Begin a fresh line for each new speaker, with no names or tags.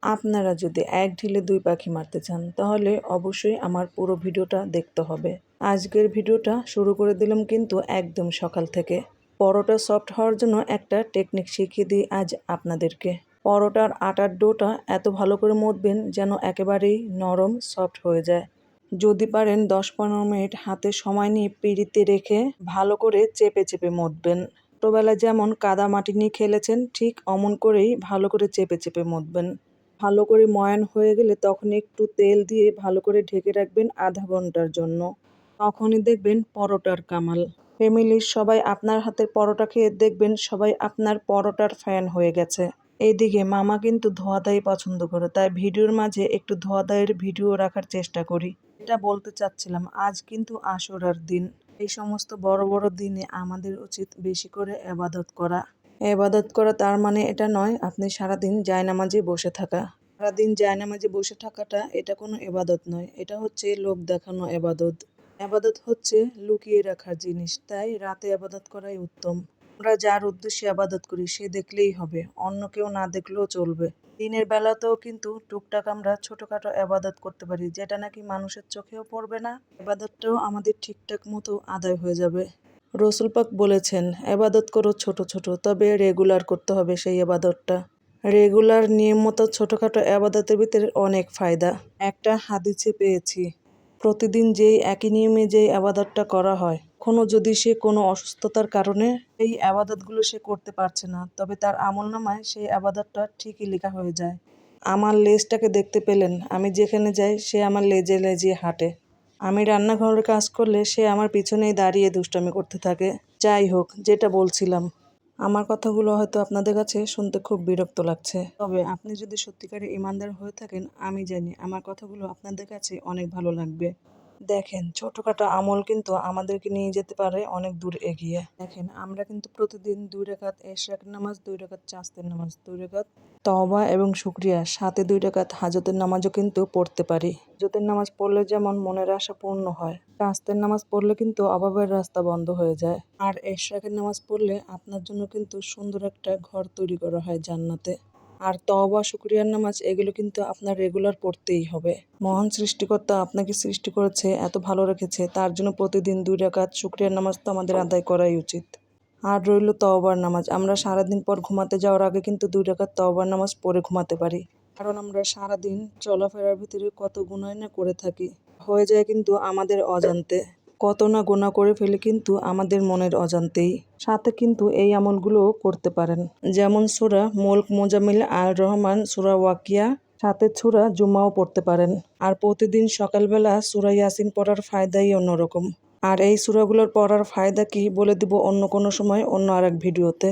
আপনারা যদি এক ঢিলে দুই পাখি মারতে চান তাহলে অবশ্যই আমার পুরো ভিডিওটা দেখতে হবে। আজকের ভিডিওটা শুরু করে দিলাম কিন্তু একদম সকাল থেকে। পরোটা সফট হওয়ার জন্য একটা টেকনিক শিখিয়ে দিই আজ আপনাদেরকে। পরোটার আটার ডোটা এত ভালো করে মথবেন যেন একেবারেই নরম সফট হয়ে যায়। যদি পারেন 10-15 মিনিট হাতে সময় নিয়ে পিঁড়িতে রেখে ভালো করে চেপে চেপে মথবেন। ছোটোবেলায় যেমন কাদা মাটি নিয়ে খেলেছেন ঠিক অমন করেই ভালো করে চেপে চেপে মথবেন। ভালো করে ময়ান হয়ে গেলে তখন একটু তেল দিয়ে ভালো করে ঢেকে রাখবেন আধা ঘন্টার জন্য। তখনই দেখবেন পরোটার কামাল। ফ্যামিলির সবাই আপনার হাতের পরোটা খেয়ে দেখবেন সবাই আপনার পরোটার ফ্যান হয়ে গেছে। এইদিকে মামা কিন্তু ধোয়াধাই পছন্দ করে, তাই ভিডিওর মাঝে একটু ধোয়াধাইয়ের ভিডিও রাখার চেষ্টা করি। এটা বলতে চাচ্ছিলাম, আজ কিন্তু আশুরার দিন। এই সমস্ত বড় বড় দিনে আমাদের উচিত বেশি করে ইবাদত করা। ইবাদত করা তার মানে এটা নয় আপনি সারাদিন জায়নামাজে বসে থাকা। সারাদিন জায়নামাজে বসে থাকাটা এটা কোনো ইবাদত নয়, এটা হচ্ছে লোক দেখানো ইবাদত। ইবাদত হচ্ছে লুকিয়ে রাখার জিনিস, তাই রাতে ইবাদত করাই উত্তম। আমরা যার উদ্দেশ্যে ইবাদত করি সে দেখলেই হবে, অন্য কেউ না দেখলেও চলবে। দিনের বেলাতেও কিন্তু টুকটাক আমরা ছোটখাটো ইবাদত করতে পারি, যেটা নাকি মানুষের চোখেও পড়বে না, ইবাদতটাও আমাদের ঠিকঠাক মতো আদায় হয়ে যাবে। রসুল পাক বলেছেন ইবাদত করো ছোট ছোট, তবে রেগুলার করতে হবে সেই ইবাদতটা। রেগুলার নিয়মিত ছোটখাটো ইবাদতের ভিতরে অনেক ফায়দা। একটা হাদিসে পেয়েছি, প্রতিদিন যেই একই নিয়মে যেই ইবাদতটা করা হয়, যদি সে কোনো অসুস্থতার কারণে এই ইবাদতগুলো সে করতে পারছে না, তবে তার আমলনামায় সেই ইবাদতটা ঠিকই লেখা হয়ে যায়। আমার লেজটাকে দেখতে পেলেন, আমি যেখানে যাই সে আমার লেজে লেজে হাঁটে। আমি রান্নাঘরে কাজ করলে সে আমার পিছনেই দাঁড়িয়ে দুষ্টামি করতে থাকে। যাই হোক, যেটা বলছিলাম, আমার কথাগুলো হয়তো আপনাদের কাছে শুনতে খুব বিরক্ত লাগছে, তবে আপনি যদি সত্যিকারের ইমানদার হয়ে থাকেন আমি জানি আমার কথাগুলো আপনাদের কাছে অনেক ভালো লাগবে। দেখেন, ছোটখাটো আমল কিন্তু আমাদেরকে নিয়ে যেতে পারে অনেক দূর এগিয়ে। দেখেন, আমরা কিন্তু প্রতিদিন 2 রাকাত এশরাকের নামাজ, 2 রাকাত চাস্তের নামাজ, 2 রাকাত তওবা এবং শুকরিয়া, সাথে 2 রাকাত হাজতের নামাজও কিন্তু পড়তে পারি। হাজতের নামাজ পড়লে যেমন মনের আশা পূর্ণ হয়, চাস্তের নামাজ পড়লে কিন্তু অভাবের রাস্তা বন্ধ হয়ে যায়। আর এশরাকের নামাজ পড়লে আপনার জন্য কিন্তু সুন্দর একটা ঘর তৈরি করা হয় জান্নাতে। আর তওবা শুকরিয়ার নামাজ এগুলো কিন্তু আপনার রেগুলার পড়তেই হবে। মহান সৃষ্টিকর্তা আপনাকে সৃষ্টি করেছে, এত ভালো রেখেছে, তার জন্য প্রতিদিন 2 রাকাত শুকরিয়ার নামাজ তো আমাদের আদায় করাই উচিত। আর রইল তওবার নামাজ, আমরা সারাদিন পর ঘুমাতে যাওয়ার আগে কিন্তু 2 রাকাত তওবার নামাজ পড়ে ঘুমাতে পারি। কারণ আমরা সারাদিন চলাফেরার ভিতরে কত গুনাহ না করে থাকি, হয়ে যায় কিন্তু আমাদের অজান্তে। কত না গুনাহ করে ফেলি কিন্তু আমাদের মনের অজান্তেই। সাথে কিন্তু এই আমলগুলোও করতে পারেন, যেমন সূরা মুলক, মুজাম্মিল, আল রহমান, সূরা ওয়াকিয়া, সাথে সূরা জুমাও পড়তে পারেন। আর প্রতিদিন সকালবেলা সূরা ইয়াসিন পড়ার ফায়দাই অন্যরকম। আর এই সূরাগুলোর পড়ার ফায়দা কি বলে দিব অন্য কোনো সময়, অন্য আরেক ভিডিওতে।